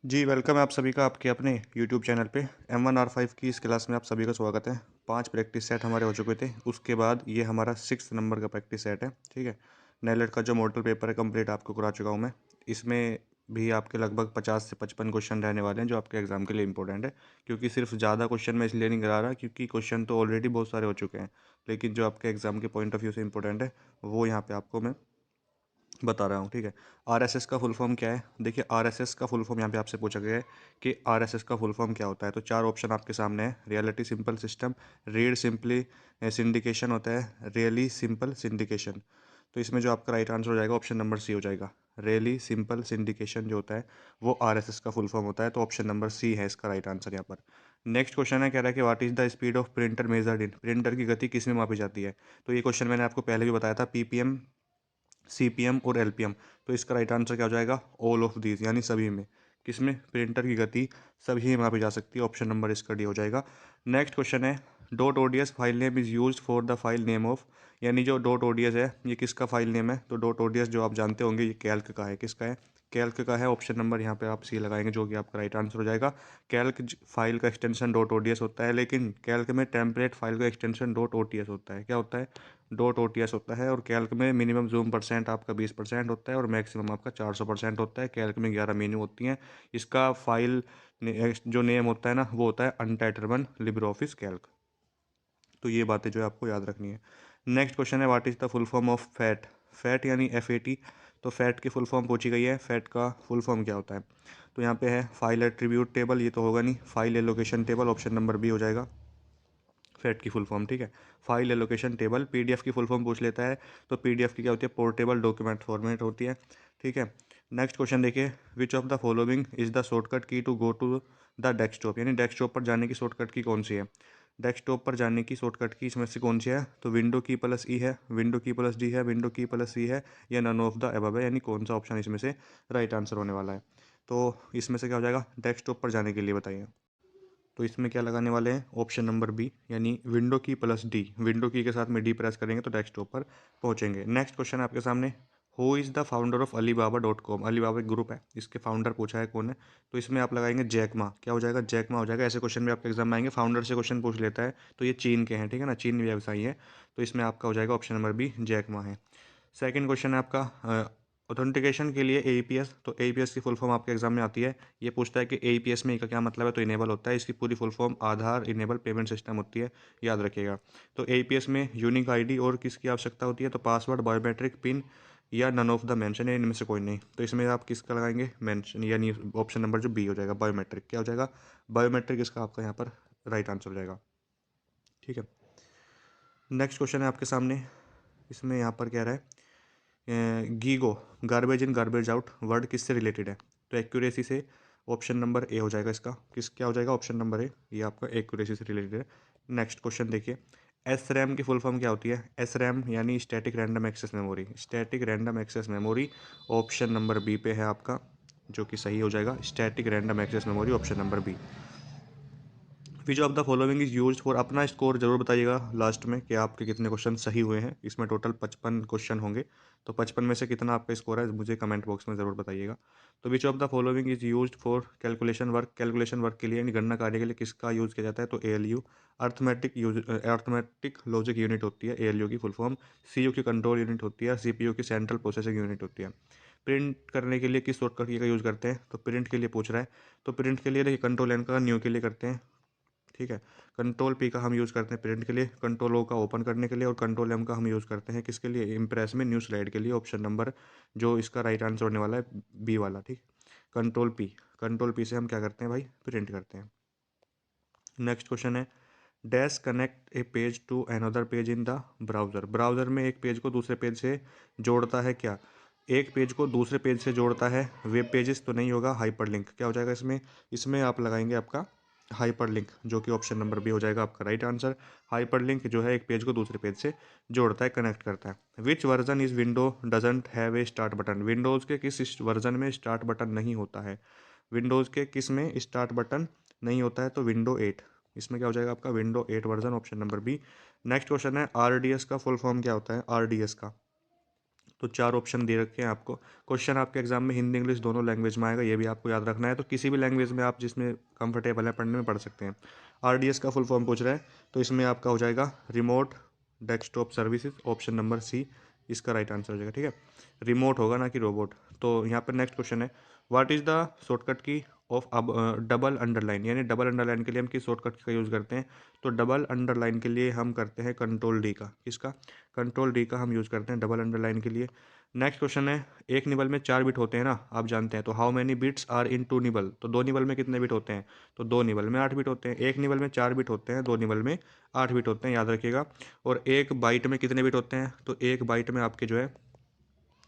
जी, welcome है आप सभी का आपके अपने यूट्यूब चैनल पे M1R5 की इस क्लास में आप सभी का स्वागत है। 5 प्रैक्टिस सेट हमारे हो चुके थे, उसके बाद ये हमारा 6th नंबर का प्रैक्टिस सेट है, ठीक है। नेलेट का जो मॉडल पेपर है कंप्लीट आपको करा चुका हूँ मैं। इसमें भी आपके लगभग 50 से 55 क्वेश्चन रहने वाले हैं जो आपके एग्जाम के लिए इंपॉर्टेंट है, क्योंकि सिर्फ ज़्यादा क्वेश्चन मैं इसलिए नहीं करा रहा क्योंकि क्वेश्चन तो ऑलरेडी बहुत सारे हो चुके हैं, लेकिन जो आपके एग्जाम के पॉइंट ऑफ व्यू से इंपॉर्टेंट है वो यहाँ पे आपको मैं बता रहा हूँ, ठीक है। आरएसएस का फुल फॉर्म क्या है? देखिए, आरएसएस का फुल फॉर्म यहाँ पे आपसे पूछा गया है कि आरएसएस का फुल फॉर्म क्या होता है। तो 4 ऑप्शन आपके सामने है। Reality simple system, read simply syndication होता है, रियली सिंपल सिंडिकेशन। तो इसमें जो आपका राइट आंसर हो जाएगा ऑप्शन नंबर सी हो जाएगा। रियली सिंपल सिंडिकेशन जो होता है वो आरएसएस का फुल फॉर्म होता है, तो ऑप्शन नंबर सी है इसका राइट आंसर यहाँ पर। नेक्स्ट क्वेश्चन है, कह रहा है कि what is the speed of printer measured in. Printer की गति किस में मापी जाती है? तो ये क्वेश्चन मैंने आपको पहले भी बताया था, पीपीएम, सीपीएम और एलपीएम। तो इसका राइट आंसर क्या हो जाएगा? ऑल ऑफ दीज, यानी सभी में। किसमें? प्रिंटर की गति सभी में मापी जा सकती है, ऑप्शन नंबर इसका डी हो जाएगा। नेक्स्ट क्वेश्चन है, dot ODS file name is used for the file name of. यानी जो डॉट ओडीएस है ये किसका फाइल नेम है? तो डॉट ओडीएस जो आप जानते होंगे ये कैल्क का है। किसका है? कैल्क का है। ऑप्शन नंबर यहाँ पे आप सी लगाएंगे जो कि आपका राइट आंसर हो जाएगा। कैल्क फाइल का एक्सटेंशन डॉट ओडीएस होता है, लेकिन कैल्क में टेम्पलेट फाइल का एक्सटेंशन डॉट ओटीएस होता है। क्या होता है? डॉट ओटीएस होता है। और कैल्क में मिनिमम जूम परसेंट आपका 20% होता है और मैक्सिमम आपका 400% होता है। कैल्क में 11 मेन्यू होती हैं। इसका फाइल जो नेम होता है ना वो होता है अनटाइटल वन लिब्रे ऑफिस कैल्क। तो ये बातें जो है आपको याद रखनी है। नेक्स्ट क्वेश्चन है, what is the full form of fat. Fat यानी FAT। तो फैट की फुल फॉर्म पूछी गई है। फैट का फुल फॉर्म क्या होता है? तो यहाँ पे है फाइल एट्रीब्यूट टेबल, ये तो होगा नहीं। File allocation table, option number B हो जाएगा फैट की फुल फॉर्म, ठीक है। File allocation table. पीडीएफ की फुल फॉर्म पूछ लेता है, तो पीडीएफ की क्या होती है? पोर्टेबल डॉक्यूमेंट फॉर्मेट होती है, ठीक है। नेक्स्ट क्वेश्चन देखिए, which of the following is the shortcut key to go to the desktop. यानी डेस्कटॉप पर जाने की शॉर्टकट की कौन सी है? डेस्कटॉप पर जाने की शॉर्टकट की इसमें से कौन सी है? तो विंडो की प्लस ई है, विंडो की प्लस डी है, विंडो की प्लस सी है, या नन ऑफ द अबव है। यानी कौन सा ऑप्शन इसमें से राइट आंसर होने वाला है? तो इसमें से क्या हो जाएगा डेस्कटॉप पर जाने के लिए? बताइए। तो इसमें क्या लगाने वाले हैं? ऑप्शन नंबर बी, यानी विंडो की प्लस डी। विंडो की के साथ में डी प्रेस करेंगे तो डेस्कटॉप पर पहुंचेंगे। नेक्स्ट क्वेश्चन है आपके सामने, who is the founder of Alibaba.com। Alibaba एक ग्रुप है, इसके फाउंडर पूछा है कौन है? तो इसमें आप लगाएंगे जैकमा। क्या हो जाएगा? जैकमा हो जाएगा। ऐसे क्वेश्चन भी आपके एग्जाम में आएंगे, फाउंडर से क्वेश्चन पूछ लेता है तो ये चीन के हैं, ठीक है ना, चीन व्यवसायी है। तो इसमें आपका हो जाएगा ऑप्शन नंबर बी, जैकमा है। सेकंड क्वेश्चन है आपका, ऑथेंटिकेशन के लिए AEPS। तो AEPS की फुल फॉर्म आपके एग्जाम में आती है। ये पूछता है कि AEPS में का क्या मतलब है? तो इनेबल होता है। इसकी पूरी फुल फॉर्म आधार इनेबल पेमेंट सिस्टम होती है, याद रखिएगा। तो AEPS में यूनिक आईडी और किसकी आवश्यकता होती है? तो पासवर्ड, बायोमेट्रिक, पिन, या नन ऑफ द मेंशन, या इनमें से कोई नहीं। तो इसमें आप किसका लगाएंगे? मेंशन, यानी ऑप्शन नंबर जो बी हो जाएगा, बायोमेट्रिक। क्या हो जाएगा? बायोमेट्रिक इसका आपका यहाँ पर राइट आंसर हो जाएगा, ठीक है। नेक्स्ट क्वेश्चन है आपके सामने, इसमें यहाँ पर कह रहा है GIGO, garbage in garbage out word किससे रिलेटेड है? तो एक्यूरेसी से। ऑप्शन नंबर ए हो जाएगा इसका। क्या हो जाएगा? ऑप्शन नंबर ए, ये आपका एक्यूरेसी से रिलेटेड है। नेक्स्ट क्वेश्चन देखिए, SRAM की फुल फॉर्म क्या होती है? SRAM यानी static random access memory. Static random access memory option number B पे है आपका, जो कि सही हो जाएगा। Static random access memory option number B. Which of the following is use for. अपना स्कोर जरूर बताइएगा लास्ट में कि आपके कितने क्वेश्चन सही हुए हैं। इसमें टोटल 55 क्वेश्चन होंगे, तो 55 में से कितना आपका स्कोर है मुझे कमेंट बॉक्स में ज़रूर बताइएगा। तो विच of the following is use for calculation work. Calculation work के लिए यानी गणना कार्य के लिए किसका यूज़ किया जाता है? तो ALU, अर्थमेटिक लॉजिक यूनिट होती है ALU की फुल फॉर्म। CU की कंट्रोल यूनिट होती है, CPU की सेंट्रल प्रोसेसिंग यूनिट होती है। प्रिंट करने के लिए किस शॉर्टकट की का यूज़ करते हैं? तो प्रिंट के लिए पूछ रहा है, तो प्रिंट के लिए देखिए कंट्रोल N का न्यू के लिए करते हैं, ठीक है। कंट्रोल P का हम यूज़ करते हैं प्रिंट के लिए, कंट्रोल O का ओपन करने के लिए, और कंट्रोल M का हम यूज़ करते हैं किसके लिए? इम्प्रेस में न्यू स्लाइड के लिए। ऑप्शन नंबर जो इसका राइट आंसर होने वाला है बी वाला, ठीक। कंट्रोल P से हम क्या करते हैं भाई? प्रिंट करते हैं। नेक्स्ट क्वेश्चन है, dash connect a page to another page in the browser. Browser में एक पेज को दूसरे पेज से जोड़ता है क्या? एक पेज को दूसरे पेज से जोड़ता है, वेब पेजेस तो नहीं होगा, हाइपरलिंक। क्या हो जाएगा इसमें? इसमें आप लगाएंगे आपका हाइपरलिंक, जो कि ऑप्शन नंबर बी हो जाएगा आपका राइट आंसर। हाइपरलिंक जो है एक पेज को दूसरे पेज से जोड़ता है, कनेक्ट करता है। विच version is window doesn't have a start button. Windows के किस वर्जन में स्टार्ट बटन नहीं होता है? विंडोज़ के किस में स्टार्ट बटन नहीं होता है? तो विंडो 8। इसमें क्या हो जाएगा आपका? Window 8 version, option number B. Next question है, RDS का फुल फॉर्म क्या होता है? RDS का, तो 4 ऑप्शन दे रखे हैं आपको। क्वेश्चन आपके एग्जाम में हिंदी इंग्लिश दोनों लैंग्वेज में आएगा, ये भी आपको याद रखना है। तो किसी भी लैंग्वेज में आप जिसमें कंफर्टेबल है पढ़ने में पढ़ सकते हैं। आरडीएस का फुल फॉर्म पूछ रहा है, तो इसमें आपका हो जाएगा remote desktop services, option number C इसका राइट आंसर हो जाएगा। ठीक है, रिमोट होगा ना कि रोबोट। तो यहाँ पर नेक्स्ट क्वेश्चन है, व्हाट इज़ द शॉर्टकट की ऑफ अब डबल अंडरलाइन, यानी डबल अंडरलाइन के लिए हम किस शॉर्टकट का यूज़ करते हैं। तो डबल अंडरलाइन के लिए हम करते हैं कंट्रोल डी का, किसका, कंट्रोल डी का हम यूज़ करते हैं डबल अंडरलाइन के लिए। नेक्स्ट क्वेश्चन है, एक निबल में 4 बिट होते हैं ना, आप जानते हैं। तो how many bits are in 2 nibble, तो 2 निबल में कितने बिट होते हैं। तो 2 निबल में 8 बिट होते हैं। एक निबल में 4 बिट होते हैं, 2 निबल में 8 बिट होते हैं, याद रखिएगा। और एक बाइट में कितने बिट होते हैं, तो एक बाइट में आपके जो है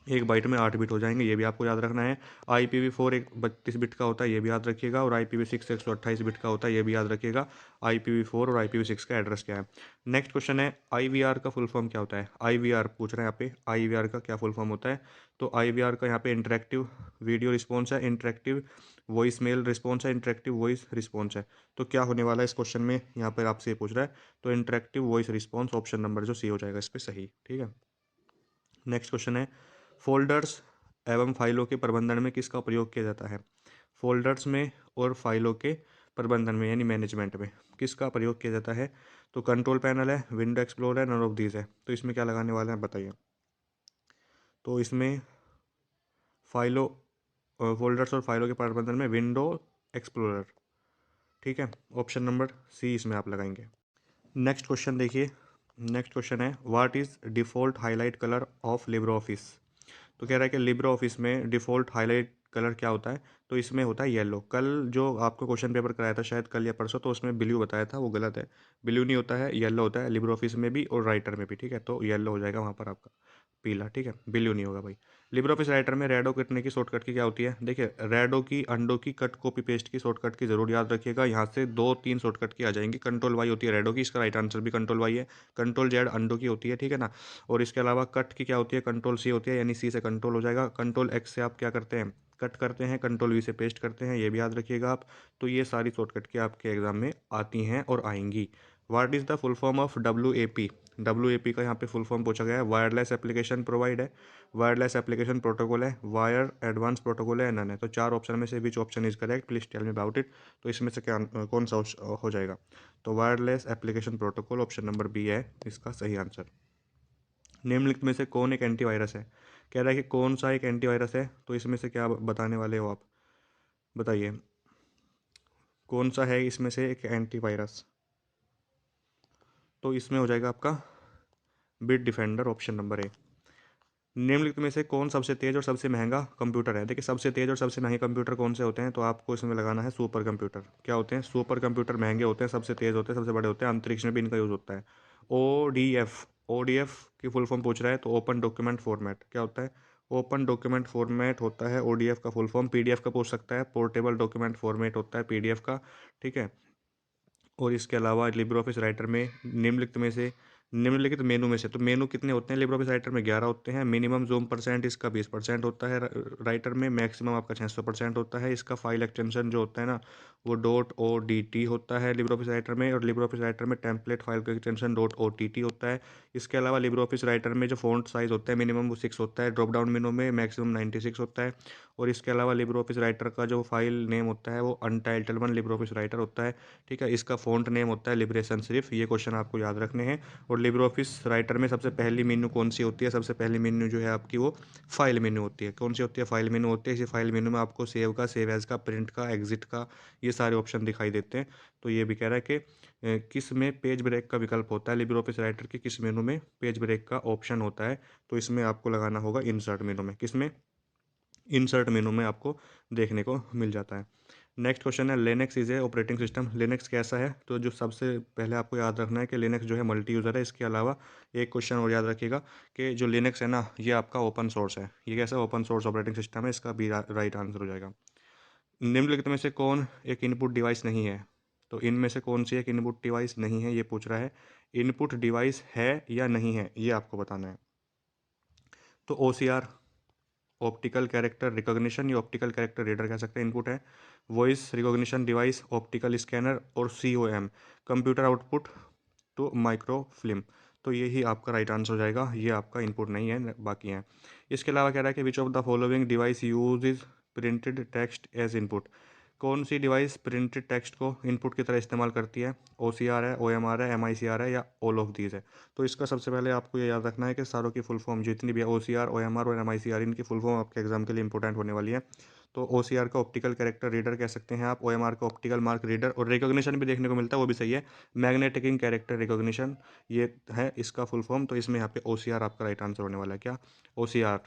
एक बाइट में 8 बिट हो जाएंगे, ये भी आपको याद रखना है। IPv4 एक 32 बिट का होता है, ये भी याद रखिएगा। और IPv6 128 बिट का होता है, ये भी याद रखिएगा। IPv4 और IPv6 का एड्रेस क्या है। नेक्स्ट क्वेश्चन है, IVR का फुल फॉर्म क्या होता है। IVR पूछ रहे हैं यहाँ पे, IVR का क्या फुल फॉर्म होता है। तो IVR का यहाँ पे इंटरेक्टिव वीडियो रिस्पॉन्स है, इंटरेक्टिव वॉइस मेल रिस्पॉन्स है, इंटरेक्टिव वॉइस रिस्पॉन्स है। तो क्या होने वाला है इस क्वेश्चन में, यहाँ पर आपसे ये पूछ रहा है। तो interactive voice response, option number जो सी हो जाएगा इस पर सही। ठीक है, नेक्स्ट क्वेश्चन है, फोल्डर्स एवं फाइलों के प्रबंधन में किसका प्रयोग किया जाता है। फोल्डर्स में और फाइलों के प्रबंधन में यानी मैनेजमेंट में किसका प्रयोग किया जाता है। तो कंट्रोल पैनल है, विंडो एक्सप्लोरर है, नन ऑफ दीज है। तो इसमें क्या लगाने वाले हैं बताइए। तो इसमें फाइलों फोल्डर्स और फाइलों के प्रबंधन में विंडो एक्सप्लोरर। ठीक है, ऑप्शन नंबर सी इसमें आप लगाएंगे। नेक्स्ट क्वेश्चन देखिए, नेक्स्ट क्वेश्चन है, what is default highlight colour of Libre office. तो कह रहा है कि लिब्रे ऑफिस में डिफ़ॉल्ट हाईलाइट कलर क्या होता है। तो इसमें होता है येलो। कल जो आपको क्वेश्चन पेपर कराया था शायद कल या परसों, तो उसमें ब्लू बताया था, वो गलत है। ब्लू नहीं होता है, येलो होता है लिब्रे ऑफिस में भी और राइटर में भी। ठीक है, तो येलो हो जाएगा वहाँ पर आपका, पीला। ठीक है, ब्लू नहीं होगा भाई। लिब्रे ऑफिस राइटर में रेडो कटने की शॉर्टकट की क्या होती है। देखिए, रेडो की अंडो की कट कॉपी पेस्ट की शॉर्टकट की जरूर याद रखिएगा। यहाँ से 2-3 शॉर्टकट की आ जाएंगी। कंट्रोल वाई होती है रेडो की, इसका राइट आंसर भी कंट्रोल वाई है। कंट्रोल जेड अंडो की होती है, ठीक है ना। और इसके अलावा कट की क्या होती है, कंट्रोल सी होती है, यानी सी से कंट्रोल हो जाएगा। कंट्रोल एक्स से आप क्या करते हैं, कट करते हैं। कंट्रोल वी से पेस्ट करते हैं, ये भी याद रखिएगा आप। तो ये सारी शॉर्टकट की आपके एग्जाम में आती हैं और आएंगी। What is the full form of WAP। WAP का यहाँ पे फुल फॉर्म पूछा गया है। वायरलेस एप्लीकेशन प्रोवाइड है, वायरलेस एप्लीकेशन प्रोटोकॉल है, वायर एडवांस प्रोटोकॉल है, नन है। तो 4 ऑप्शन में से which option is correct, please tell me about it. तो इसमें से क्या कौन सा हो जाएगा। तो wireless application protocol, option number B है इसका सही आंसर। निम्नलिखित में से कौन एक एंटीवायरस है। कह रहा है कि कौन सा एक एंटीवायरस है। तो इसमें से क्या बताने वाले हो आप, बताइए कौन सा है इसमें से एक एंटीवायरस। तो इसमें हो जाएगा आपका bit defender, option number A. निम्नलिखित में से कौन सबसे तेज और सबसे महंगा कंप्यूटर है। देखिए, सबसे तेज और सबसे महंगे कंप्यूटर कौन से होते हैं। तो आपको इसमें लगाना है सुपर कंप्यूटर। क्या होते हैं, सुपर कंप्यूटर महंगे होते हैं, सबसे तेज होते हैं, सबसे बड़े होते हैं, अंतरिक्ष में भी इनका यूज़ होता है। ODF की फुल फॉर्म पूछ रहा है। तो ओपन डॉक्यूमेंट फॉर्मेट क्या होता है। ओपन डॉक्यूमेंट फॉर्मेट होता है ODF का फुल फॉर्म। PDF का पूछ सकता है, पोर्टेबल डॉक्यूमेंट फॉर्मेट होता है PDF का। ठीक है, और इसके अलावा लिब्रे ऑफिस राइटर में निम्नलिखित मेनू में से, तो मेनू कितने होते हैं लिब्रे ऑफिस राइटर में, 11 होते हैं। मिनिमम जूम परसेंट इसका 20% होता है राइटर में। मैक्सिमम आपका 600% होता है। इसका फाइल एक्सटेंशन जो होता है ना, वो .odt होता है लिब्रे ऑफिस राइटर में। और लिब्रे ऑफिस राइटर में टेम्पलेट फाइल का एक्सटेंशन .ott होता है। इसके अलावा लिब्रे ऑफिस राइटर में जो फॉन्ट साइज होता है मिनिमम वो 6 होता है, ड्रॉप डाउन मेनू में मैक्सिमम 96 होता है। और इसके अलावा लिब्रे ऑफिस राइटर का जो फाइल नेम होता है वो untitled one Libre office writer होता है। ठीक है, इसका फ़ॉन्ट नेम होता है लिबरेशन सिर्फ। ये क्वेश्चन आपको याद रखने हैं। और लिब्रे ऑफिस राइटर में सबसे पहली मेन्यू कौन सी होती है, सबसे पहली मेन्यू जो है आपकी वो फाइल मेन्यू होती है। कौन सी होती है, फाइल मेन्यू होती है। इसी फाइल मेन्यू में आपको सेव का, सेव एज का, प्रिंट का, एग्जिट का, ये सारे ऑप्शन दिखाई देते हैं। तो ये भी कह रहा है कि किस में पेज ब्रेक का विकल्प होता है, लिब्रे ऑफिस राइटर के किस मेनू में पेज ब्रेक का ऑप्शन होता है। तो इसमें आपको लगाना होगा इंसर्ट मेनू में। किसमें, इंसर्ट मेनू में आपको देखने को मिल जाता है। नेक्स्ट क्वेश्चन है, Linux is a operating system. Linux कैसा है। तो जो सबसे पहले आपको याद रखना है कि लिनक्स जो है मल्टी यूज़र है। इसके अलावा एक क्वेश्चन और याद रखिएगा कि जो लिनक्स है ना, ये आपका ओपन सोर्स है। ये कैसा ओपन सोर्स ऑपरेटिंग सिस्टम है, इसका भी राइट आंसर हो जाएगा। निम्नलिखित में से कौन एक इनपुट डिवाइस नहीं है। तो इनमें से कौन सी एक इनपुट डिवाइस नहीं है, ये पूछ रहा है। इनपुट डिवाइस है या नहीं है, ये आपको बताना है। तो OCR, ऑप्टिकल कैरेक्टर रिकॉग्निशन, या ऑप्टिकल कैरेक्टर रीडर कह सकते हैं, इनपुट है। Voice recognition device, optical scanner, और COM computer output to micro film. तो यही आपका राइट आंसर हो जाएगा, ये आपका इनपुट नहीं है, बाकी हैं। इसके अलावा कह रहा है कि which of the following device use is printed text as input. कौन सी डिवाइस प्रिंटेड टेक्स्ट को इनपुट की तरह इस्तेमाल करती है? OCR है, OMR है, MICR है या ऑल ऑफ दीज है? तो इसका सबसे पहले आपको ये याद रखना है कि सारों की फुल फॉर्म जितनी भी है, OCR, OMR और MICR, इनकी फुल फॉर्म आपके एग्जाम के लिए इंपॉर्टेंट होने वाली है। तो OCR का ऑप्टिकल कैरेक्टर रीडर कह सकते हैं आप, OMR का ऑप्टिकल मार्क रीडर, और रिकॉग्निशन भी देखने को मिलता है, वो भी सही है, मैग्नेटिक कैरेक्टर रिकॉग्निशन, ये है इसका फुल फॉर्म। तो इसमें यहाँ पे OCR आपका राइट आंसर होने वाला है। क्या? OCR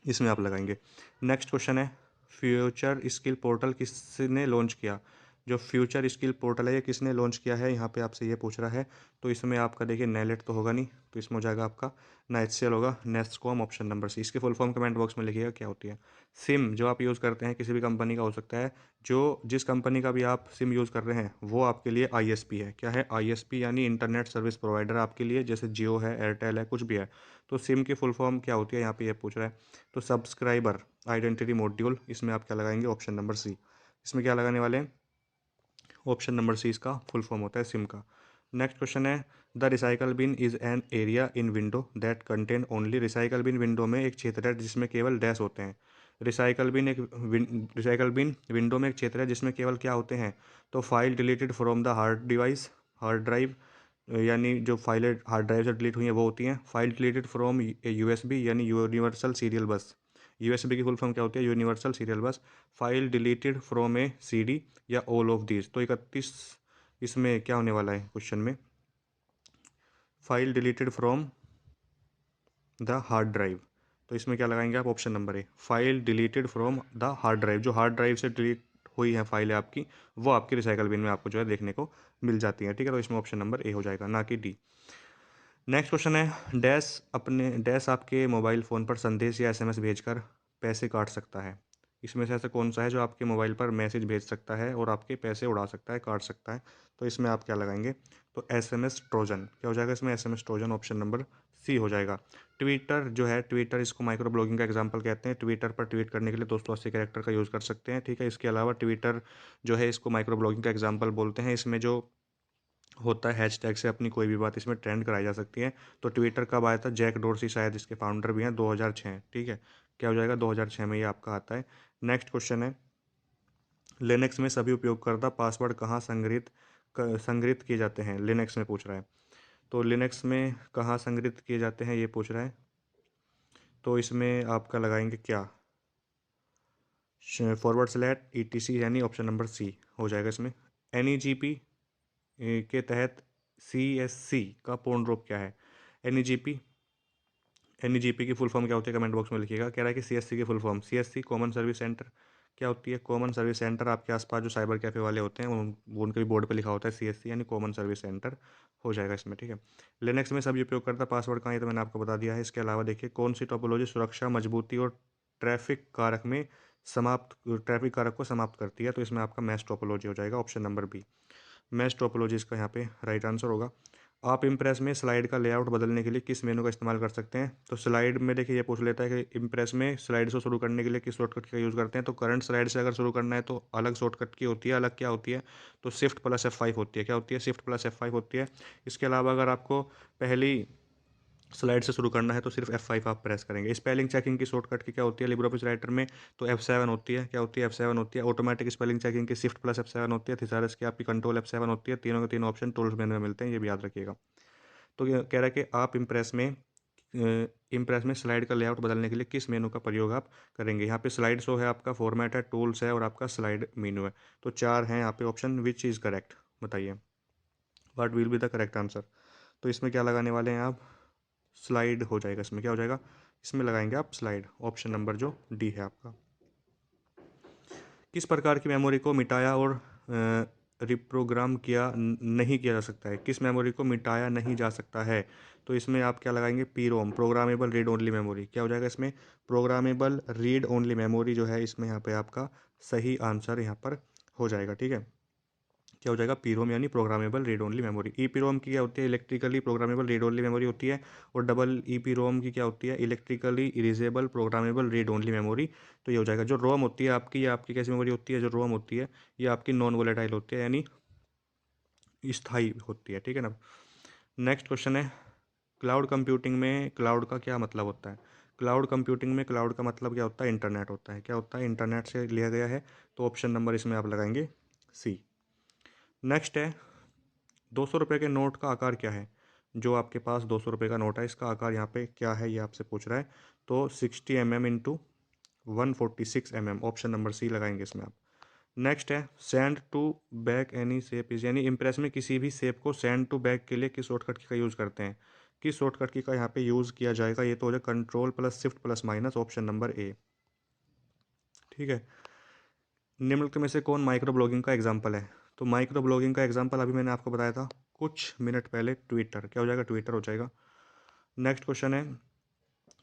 इसमें आप लगाएंगे। नेक्स्ट क्वेश्चन है, फ्यूचर स्किल पोर्टल किसने लॉन्च किया? जो फ्यूचर स्किल पोर्टल है ये किसने लॉन्च किया है, यहाँ पे आपसे ये पूछ रहा है। तो इसमें आपका देखिए नेलेट तो होगा नहीं, तो इसमें हो जाएगा आपका ना HCL होगा, नेस्कॉम, ऑप्शन नंबर सी। इसके फुल फॉर्म कमेंट बॉक्स में लिखिएगा क्या होती है। सिम जो आप यूज़ करते हैं किसी भी कंपनी का हो सकता है, जो जिस कंपनी का भी आप सिम यूज़ कर रहे हैं वो आपके लिए ISP है। क्या है? ISP यानी इंटरनेट सर्विस प्रोवाइडर आपके लिए, जैसे जियो है, एयरटेल है, कुछ भी है। तो सिम की फुल फॉर्म क्या होती है यहाँ पे ये पूछ रहा है। तो सब्सक्राइबर आइडेंटिटी मॉड्यूल, इसमें आप क्या लगाएंगे? Option number C. इसमें क्या लगाने वाले हैं? ऑप्शन नंबर सी इसका फुल फॉर्म होता है सिम का। नेक्स्ट क्वेश्चन है, the recycle bin is an area in window that contain only. Recycle bin window में एक क्षेत्र है जिसमें केवल डैश होते हैं। रिसाइकल बिन विंडो में एक क्षेत्र है जिसमें केवल क्या होते हैं? तो file deleted from the hard drive, यानी जो फाइलें हार्ड ड्राइव से डिलीट हुई हैं वो होती हैं। फाइल डिलीटेड फ्रॉम USB यानी यूनिवर्सल सीरियल बस, USB की फुल फॉर्म क्या होती है? यूनिवर्सल सीरियल बस। File deleted from A CD या ऑल ऑफ दीज। तो 31 इसमें क्या होने वाला है क्वेश्चन में? File deleted from the hard drive. तो इसमें क्या लगाएंगे आप? Option number A, file deleted from the hard drive. जो हार्ड ड्राइव से डिलीट हुई है फाइल है आपकी, वो आपकी रिसाइकल बिन में आपको जो है देखने को मिल जाती है। ठीक है, तो इसमें ऑप्शन नंबर ए हो जाएगा, ना कि डी। नेक्स्ट क्वेश्चन है, डैश आपके मोबाइल फ़ोन पर संदेश या SMS भेजकर पैसे काट सकता है। इसमें से ऐसा कौन सा है जो आपके मोबाइल पर मैसेज भेज सकता है और आपके पैसे उड़ा सकता है, काट सकता है? तो इसमें आप क्या लगाएंगे? तो SMS ट्रोजन। क्या हो जाएगा इसमें? SMS trojan, option number C हो जाएगा। ट्विटर जो है, ट्विटर इसको माइक्रो ब्लॉगिंग का एग्जाम्पल कहते हैं। ट्विटर पर ट्वीट करने के लिए 280 कैरेक्टर का यूज़ कर सकते हैं। ठीक है, इसके अलावा ट्विटर जो है इसको माइक्रो ब्लॉगिंग का एग्जाम्पल बोलते हैं। इसमें जो होता है हैशटैग से अपनी कोई भी बात इसमें ट्रेंड कराई जा सकती है। तो ट्विटर कब आया था? जैक डोर्सी शायद इसके फाउंडर भी हैं, 2006। ठीक है, क्या हो जाएगा? 2006 में ये आपका आता है। नेक्स्ट क्वेश्चन है, लिनक्स में सभी उपयोगकर्ता पासवर्ड कहाँ संग्रहित किए जाते हैं? लिनक्स में पूछ रहा है। तो लिनक्स में कहाँ संग्रहित किए जाते हैं ये पूछ रहा है। तो इसमें आपका लगाएंगे क्या? //etc यानी ऑप्शन नंबर सी हो जाएगा इसमें। NEGP के तहत CSC का पूर्ण रूप क्या है? NEGP NEGP की फुल फॉर्म क्या होती है? कमेंट बॉक्स में लिखिएगा। कह रहा है कि CSC की full form, CSC common service centre. क्या होती है? Common service centre. आपके आसपास जो साइबर कैफ़े वाले होते हैं उनके भी बोर्ड पे लिखा होता है CSC यानी कॉमन सर्विस सेंटर हो जाएगा इसमें। ठीक है, लिनक्स में सभी उपयोगकर्ता पासवर्ड कहाँ है? तो मैंने आपको बता दिया है। इसके अलावा देखिए, कौन सी टोपोलॉजी सुरक्षा, मजबूती और ट्रैफिक कारक को समाप्त करती है? तो इसमें आपका मैश टोपोलॉजी हो जाएगा, option number B. Mesh topology इसका यहाँ पे राइट आंसर होगा। आप इम्प्रेस में स्लाइड का लेआउट बदलने के लिए किस मेनू का इस्तेमाल कर सकते हैं? तो स्लाइड में देखिए ये पूछ लेता है कि इम्प्रेस में स्लाइड से शुरू करने के लिए किस शॉर्टकट का यूज़ करते हैं। तो करंट स्लाइड से अगर शुरू करना है तो अलग शॉर्टकट की होती है। अलग क्या होती है? तो Shift+F5 होती है। क्या होती है? Shift+F5 होती है। इसके अलावा अगर आपको पहली स्लाइड से शुरू करना है तो सिर्फ F5 आप प्रेस करेंगे। स्पेलिंग चेकिंग की शॉर्टकट की क्या होती है लिब्रे ऑफिस राइटर में? तो F7 होती है। क्या होती है? F7 होती है। ऑटोमेटिक स्पेलिंग चेकिंग की Shift+F7 होती है। थिसारस की आपकी Control+F7 होती है। तीनों के तीनों ऑप्शन टूल्स मेनू में मिलते हैं, ये भी याद रखिएगा। तो ये कह रहा है कि आप इम्प्रेस में स्लाइड का लेआउट बदलने के लिए किस मेनू का प्रयोग आप करेंगे? यहाँ पे स्लाइड शो है, आपका फॉर्मेट है, टूल्स है और आपका स्लाइड मेनू है। तो 4 हैं यहाँ पे ऑप्शन। Which is correct? बताइए, what will be the correct answer? तो इसमें क्या लगाने वाले हैं आप? स्लाइड हो जाएगा इसमें। क्या हो जाएगा? इसमें लगाएंगे आप स्लाइड, ऑप्शन नंबर जो डी है आपका। किस प्रकार की मेमोरी को मिटाया और रिप्रोग्राम नहीं किया जा सकता है? किस मेमोरी को मिटाया नहीं जा सकता है? तो इसमें आप क्या लगाएंगे? PROM, programmable read only memory. क्या हो जाएगा इसमें? प्रोग्रामेबल रीड ओनली मेमोरी जो है इसमें यहाँ पे आपका सही आंसर यहाँ पर हो जाएगा। ठीक है, क्या हो जाएगा? PROM यानी programmable read only memory. EPROM की क्या होती है? Electrically programmable read only memory होती है। और डबल EPROM की क्या होती है? Electrically erasable programmable read only memory. तो ये हो जाएगा। जो रोम होती है आपकी, ये आपकी कैसी मेमोरी होती है? जो रोम होती है ये आपकी नॉन वोलेटाइल होती है यानी स्थाई होती है। ठीक है ना। नेक्स्ट क्वेश्चन है, क्लाउड कंप्यूटिंग में क्लाउड का क्या मतलब होता है? क्लाउड कंप्यूटिंग में क्लाउड का मतलब क्या होता है? इंटरनेट होता है। क्या होता है? इंटरनेट से लिया गया है। तो ऑप्शन नंबर इसमें आप लगाएंगे सी। नेक्स्ट है, 200 रुपये के नोट का आकार क्या है? जो आपके पास 200 रुपये का नोट है, इसका आकार यहाँ पे क्या है, ये आपसे पूछ रहा है। तो 60 mm into 146 mm, option number C लगाएंगे इसमें आप। नेक्स्ट है, send to back any shape is, यानी इम्प्रेस में किसी भी शेप को सेंड टू बैक के लिए किस शॉर्टकट की का यूज़ करते हैं? किस शॉर्टकट की का यहाँ पे यूज़ किया जाएगा? ये तो हो जाए control plus shift plus minus, option number A. ठीक है। निम्नलिखित में से कौन माइक्रो ब्लॉगिंग का एग्जाम्पल है? तो माइक्रो ब्लॉगिंग का एग्जाम्पल अभी मैंने आपको बताया था कुछ मिनट पहले, ट्विटर। क्या हो जाएगा? ट्विटर हो जाएगा। नेक्स्ट क्वेश्चन है,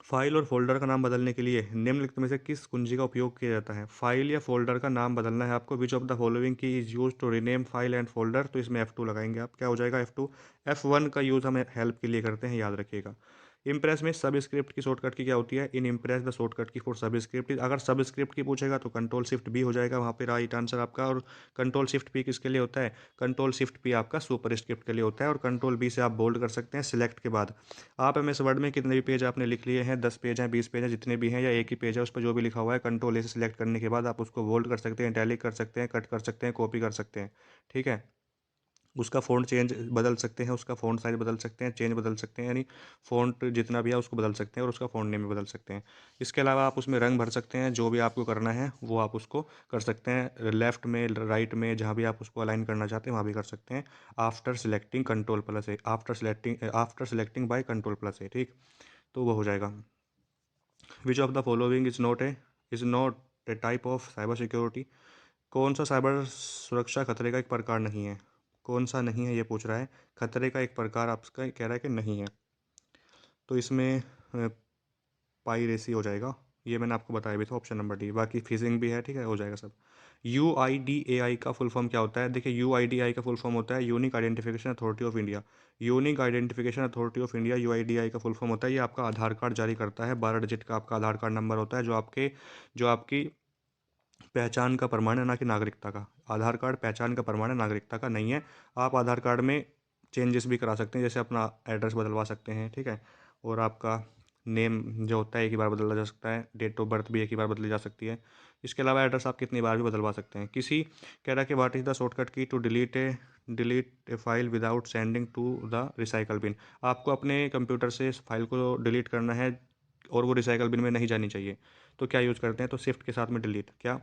फाइल और फोल्डर का नाम बदलने के लिए निम्नलिखित में से किस कुंजी का उपयोग किया जाता है? फाइल या फोल्डर का नाम बदलना है आपको। Which of the following key is use to rename file and folder? तो इसमें F2 लगाएंगे आप। क्या हो जाएगा? F2। F1 का यूज़ हम हेल्प के लिए करते हैं, याद रखिएगा। इम्प्रेस में सब स्क्रिप्ट की शॉर्टकट की क्या होती है? इन इम्प्रेस द शॉर्टकट की फॉर सब स्क्रिप्ट, अगर सब स्क्रिप्ट की पूछेगा तो कंट्रोल शिफ्ट बी हो जाएगा वहाँ पे राइट आंसर आपका। और कंट्रोल शिफ्ट पी किसके लिए होता है? कंट्रोल शिफ्ट पी आपका सुपर स्क्रिप्ट के लिए होता है। और कंट्रोल बी से आप बोल्ड कर सकते हैं सिलेक्ट के बाद। आप MS वर्ड में कितने भी पेज आपने लिख लिए हैं, 10 पेज हैं, 20 पेज हैं, जितने भी हैं, या एक ही पेज है, उस पर जो भी लिखा हुआ है, कंट्रोल ए से सिलेक्ट करने के बाद आप उसको बोल्ड कर सकते हैं, इटैलिक कर सकते हैं, कट कर सकते हैं, कॉपी कर सकते हैं। ठीक है। उसका फ़ॉन्ट चेंज बदल सकते हैं, उसका फ़ॉन्ट साइज बदल सकते हैं, चेंज बदल सकते हैं, यानी फ़ॉन्ट जितना भी है उसको बदल सकते हैं, और उसका फ़ॉन्ट नेम भी बदल सकते हैं। इसके अलावा आप उसमें रंग भर सकते हैं, जो भी आपको करना है वो आप उसको कर सकते हैं, लेफ़्ट में, राइट में, जहाँ भी आप उसको अलाइन करना चाहते हैं वहाँ भी कर सकते हैं। After selecting control plus A, after selecting by control plus A. ठीक, तो वो हो जाएगा। Which of the following is not a type of cyber security? कौन सा साइबर सुरक्षा खतरे का एक प्रकार नहीं है? कौन सा नहीं है ये पूछ रहा है। खतरे का एक प्रकार आपका कह रहा है कि नहीं है, तो इसमें पाइरेसी हो जाएगा। ये मैंने आपको बताया भी था, ऑप्शन नंबर डी। बाकी फिशिंग भी है, ठीक है, हो जाएगा सब। UIDAI का फुल फॉर्म क्या होता है? देखिए, UIDAI का फुल फॉर्म होता है unique identification authority of India. Unique identification authority of India, UIDAI का फुल फॉर्म होता है। ये आपका आधार कार्ड जारी करता है, 12 डिजिट का आपका आधार कार्ड नंबर होता है, जो आपकी पहचान का प्रमाण है, ना कि नागरिकता का। आधार कार्ड पहचान का प्रमाण है, नागरिकता का नहीं है। आप आधार कार्ड में चेंजेस भी करा सकते हैं, जैसे अपना एड्रेस बदलवा सकते हैं, ठीक है। और आपका नेम जो होता है एक ही बार बदला जा सकता है, डेट ऑफ बर्थ भी एक ही बार बदली जा सकती है। इसके अलावा एड्रेस आप कितनी बार भी बदलवा सकते हैं। किसी कह रहा है कि what is the shortcut key to delete a file without sending to the recycle bin? आपको अपने कंप्यूटर से इस फाइल को डिलीट करना है और वो रिसाइकल बिन में नहीं जानी चाहिए, तो क्या यूज़ करते हैं? तो शिफ्ट के साथ में डिलीट। क्या,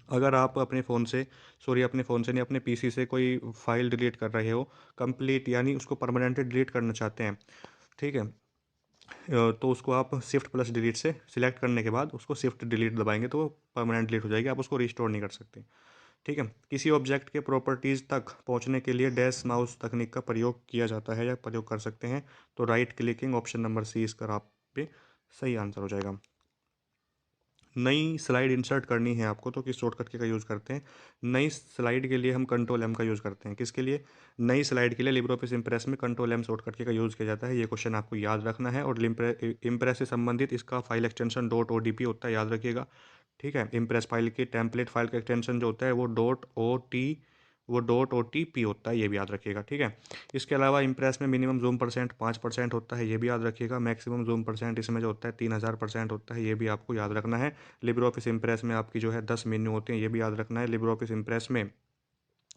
अगर आप अपने फ़ोन से नहीं, अपने PC से कोई फाइल डिलीट कर रहे हो कंप्लीट, यानी उसको परमानेंटली डिलीट करना चाहते हैं, ठीक है, तो उसको आप शिफ्ट प्लस डिलीट से सिलेक्ट करने के बाद उसको शिफ्ट डिलीट दबाएंगे तो वो परमानेंट डिलीट हो जाएगी, आप उसको रिस्टोर नहीं कर सकते। ठीक है। किसी ऑब्जेक्ट के प्रॉपर्टीज़ तक पहुंचने के लिए डैश माउस तकनीक का प्रयोग किया जाता है या प्रयोग कर सकते हैं? तो right clicking, option number C इसका आप पे सही आंसर हो जाएगा। नई स्लाइड इंसर्ट करनी है आपको, तो किस शॉर्टकट के का यूज़ करते हैं? नई स्लाइड के लिए हम कंट्रोल M का यूज़ करते हैं। किसके लिए? नई स्लाइड के लिए लिब्रे ऑफिस इम्प्रेस में कंट्रोल M शॉर्टकट के का यूज़ किया जाता है। ये क्वेश्चन आपको याद रखना है। और इम्प्रेस से संबंधित इसका फाइल एक्सटेंशन .odp होता है, याद रखिएगा। ठीक है। इम्प्रेस फाइल की टेम्पलेट फाइल का एक्सटेंशन जो होता है वो .OTP होता है, ये भी याद रखिएगा। ठीक है। इसके अलावा इम्प्रेस में मिनिमम जूम परसेंट 5% होता है, ये भी याद रखिएगा। मैक्सिमम जूम परसेंट इसमें जो होता है 3000% होता है, ये भी आपको याद रखना है। लिब्रे ऑफिस इम्प्रेस में आपकी जो है 10 मेन्यू होते हैं, ये भी याद रखना है। लिब्रे ऑफिस इम्प्रेस में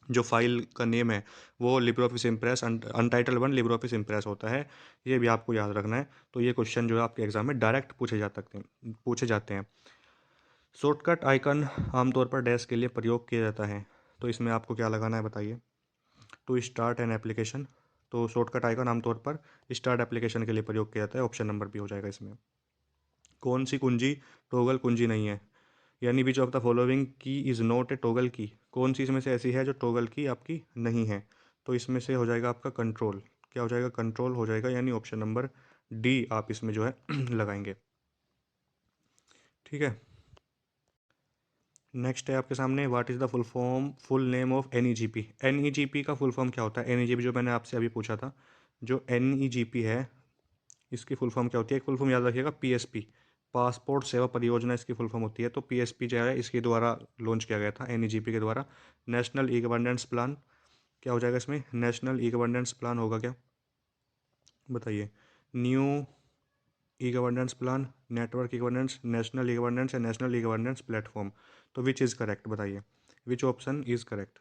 जो फाइल का नेम है वो Libre office impress अनटाइटल 1 Libre office impress होता है, ये भी आपको याद रखना है। तो ये क्वेश्चन जो है आपके एग्जाम में डायरेक्ट पूछे जाते हैं। शॉर्टकट आइकन आमतौर पर डैश के लिए प्रयोग किया जाता है, तो इसमें आपको क्या लगाना है बताइए? टू स्टार्ट एन एप्लीकेशन, तो शॉर्टकट आइकन आमतौर पर स्टार्ट एप्लीकेशन के लिए प्रयोग किया जाता है, ऑप्शन नंबर बी हो जाएगा इसमें। कौन सी कुंजी टॉगल कुंजी नहीं है? यानी विच ऑफ द फॉलोइंग की इज़ नॉट ए टॉगल की? कौन सी इसमें से ऐसी है जो टॉगल की आपकी नहीं है? तो इसमें से हो जाएगा आपका कंट्रोल। क्या हो जाएगा? कंट्रोल हो जाएगा, यानी ऑप्शन नंबर डी आप इसमें जो है लगाएंगे। ठीक है। नेक्स्ट है आपके सामने, what is the full name of NEGP? NEGP का फुल फॉर्म क्या होता है? NEGP जो मैंने आपसे अभी पूछा था, जो NEGP है इसकी फुल फॉर्म क्या होती है? एक फुल फॉर्म याद रखिएगा, PSP, पासपोर्ट सेवा परियोजना इसकी फुल फॉर्म होती है। तो PSP जो है इसके द्वारा लॉन्च किया गया था, NEGP के द्वारा। नेशनल ई गवर्नेंस प्लान क्या हो जाएगा इसमें? नेशनल ई गवर्नेंस प्लान होगा क्या? बताइए, new e governance plan, network e governance, national e governance या नेशनल ई गवर्नेंस प्लेटफॉर्म। तो विच इज़ करेक्ट, बताइए विच ऑप्शन इज़ करेक्ट।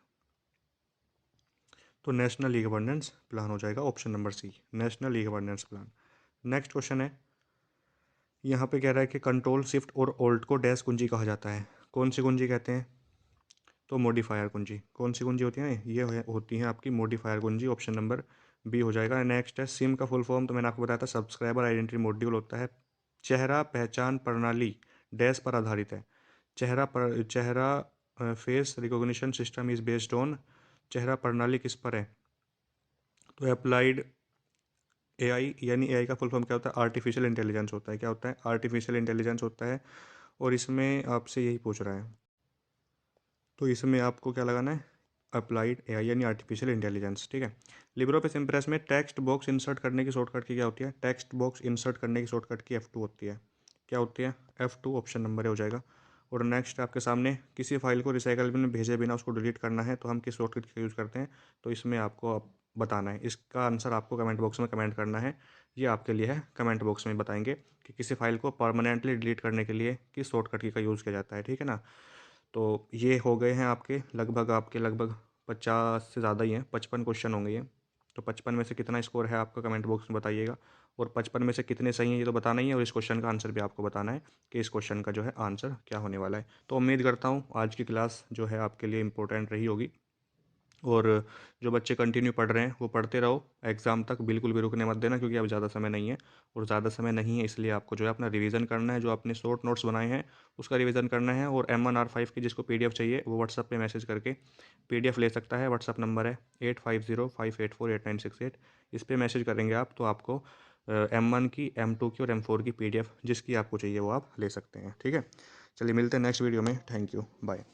तो नेशनल ई गवर्नेंस प्लान हो जाएगा option number C, national e governance plan. Next question है, यहाँ पे कह रहा है कि कंट्रोल शिफ्ट और ऑल्ट को डैश कुंजी कहा जाता है। कौन सी कुंजी कहते हैं? तो मॉडिफायर कुंजी। कौन सी कुंजी होती है? ये होती है आपकी मॉडिफायर कुंजी, ऑप्शन नंबर बी हो जाएगा। नेक्स्ट है, सिम का फुल फॉर्म तो मैंने आपको बताया था, सब्सक्राइबर आइडेंटिटी मॉड्यूल होता है। चेहरा पहचान प्रणाली डैश पर आधारित है। चेहरा face recognition system is based on, चेहरा प्रणाली किस पर है? तो अप्लाइड एआई, यानी एआई का फुल फॉर्म क्या होता है? आर्टिफिशियल इंटेलिजेंस होता है। क्या होता है? आर्टिफिशियल इंटेलिजेंस होता है। और इसमें आपसे यही पूछ रहा है, तो इसमें आपको क्या लगाना है? अप्लाइड एआई यानी आर्टिफिशियल इंटेलिजेंस, ठीक है। लिब्रोपेस इम्प्रेस में टेक्स्ट बॉक्स इंसर्ट करने की शॉर्टकट की क्या होती है? टेक्स्ट बॉक्स इंसर्ट करने की शॉर्टकट की F2 होती है। क्या होती है? F2, ऑप्शन नंबर ए हो जाएगा। और नेक्स्ट आपके सामने, किसी फाइल को रिसाइकल बिन में भेजे बिना उसको डिलीट करना है तो हम किस शॉर्टकट का यूज़ करते हैं? तो इसमें आपको बताना है, इसका आंसर आपको कमेंट बॉक्स में कमेंट करना है। ये आपके लिए है, कमेंट बॉक्स में बताएंगे कि किसी फाइल को परमानेंटली डिलीट करने के लिए किस शॉर्टकट की का यूज़ किया जाता है, ठीक है ना। तो ये हो गए हैं आपके लगभग 50 से ज़्यादा ही हैं, 55 क्वेश्चन होंगे ये। तो 55 में से कितना स्कोर है आपका, कमेंट बॉक्स में बताइएगा। और 55 में से कितने सही हैं ये तो बताना ही है, और इस क्वेश्चन का आंसर भी आपको बताना है कि इस क्वेश्चन का जो है आंसर क्या होने वाला है। तो उम्मीद करता हूँ आज की क्लास जो है आपके लिए इंपॉर्टेंट रही होगी। और जो बच्चे कंटिन्यू पढ़ रहे हैं वो पढ़ते रहो एग्ज़ाम तक, बिल्कुल भी रुकने मत देना, क्योंकि अब ज़्यादा समय नहीं है। और ज़्यादा समय नहीं है इसलिए आपको जो है अपना रिवीजन करना है, जो आपने शॉर्ट नोट्स बनाए हैं उसका रिवीजन करना है। और M1R5 की जिसको PDF चाहिए वो व्हाट्सअप पे मैसेज करके PDF ले सकता है। व्हाट्सअप नंबर है 8505848968। इस पर मैसेज करेंगे आप तो आपको M1 की, M2 की और M4 की PDF जिसकी आपको चाहिए वो आप ले सकते हैं, ठीक है। चलिए मिलते हैं नेक्स्ट वीडियो में। Thank you, bye.